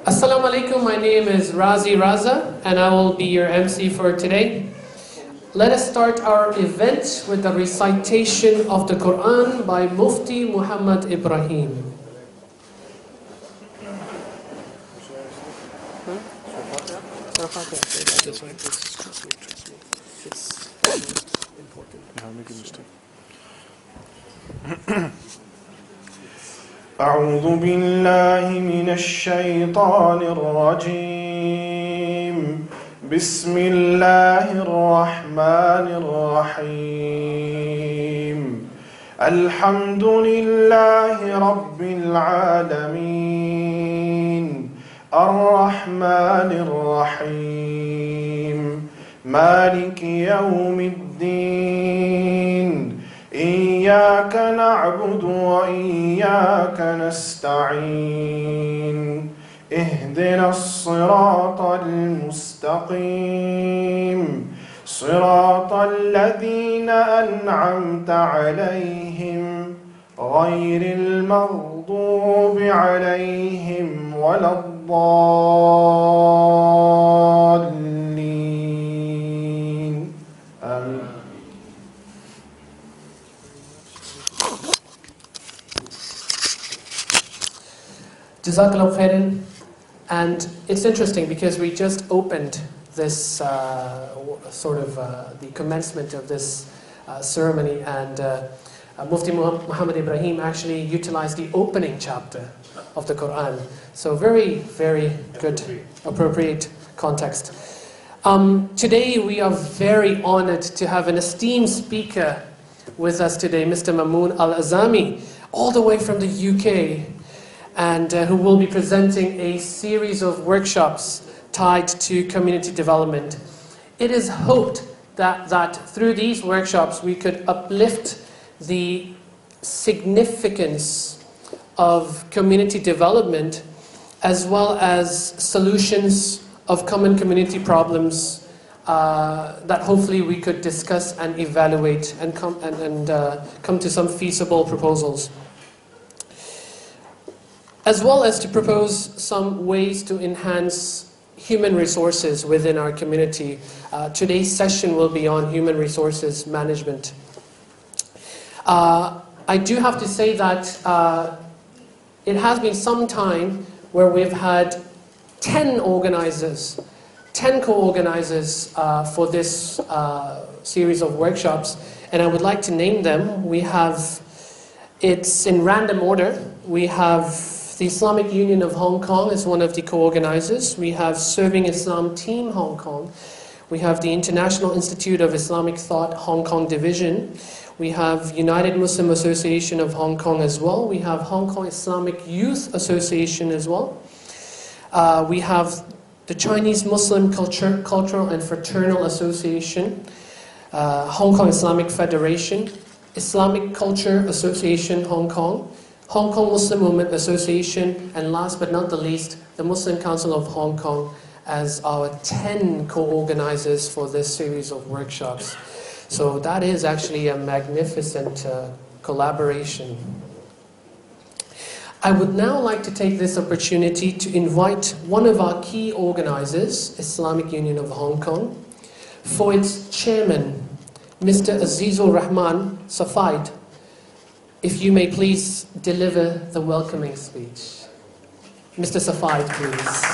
Assalamu alaikum, my name is Raza, and I will be your MC for today. Let us start our event with the recitation of the Qur'an by Mufti Muhammad Ebrahim. أعوذ بالله من الشيطان الرجيم بسم الله الرحمن الرحيم الحمد لله رب العالمين الرحمن الرحيم مالك يوم الدين إياك نعبد وإياك نستعين اهدنا الصراط المستقيم صراط الذين أنعمت عليهم غير المغضوب عليهم ولا الضالين آمين. Jazakallah khairan. And it's interesting because we just opened this the commencement of this ceremony, and Mufti Muhammad Ebrahim actually utilized the opening chapter of the Qur'an. So very, very good, appropriate context. Today we are very honored to have an esteemed speaker with us today, Mr. Mamoon Al-Azami, all the way from the UK. And who will be presenting a series of workshops tied to community development. It is hoped that through these workshops we could uplift the significance of community development as well as solutions of common community problems that hopefully we could discuss and evaluate and come to some feasible proposals, as well as to propose some ways to enhance human resources within our community. Today's session will be on human resources management. I do have to say that it has been some time where we've had 10 co-organizers for this series of workshops, and I would like to name them. It's in random order. We have the Islamic Union of Hong Kong is one of the co-organizers. We have Serving Islam Team Hong Kong. We have the International Institute of Islamic Thought Hong Kong Division. We have United Muslim Association of Hong Kong as well. We have Hong Kong Islamic Youth Association as well. We have the Chinese Muslim Cultural and Fraternal Association, Hong Kong Islamic Federation, Islamic Culture Association Hong Kong, Hong Kong Muslim Women Association, and last but not the least, the Muslim Council of Hong Kong as our 10 co-organizers for this series of workshops. So that is actually a magnificent collaboration. I would now like to take this opportunity to invite one of our key organizers, Islamic Union of Hong Kong, for its chairman, Mr. Azizur Rahman Safaid. If you may please deliver the welcoming speech. Mr. Safaid, please.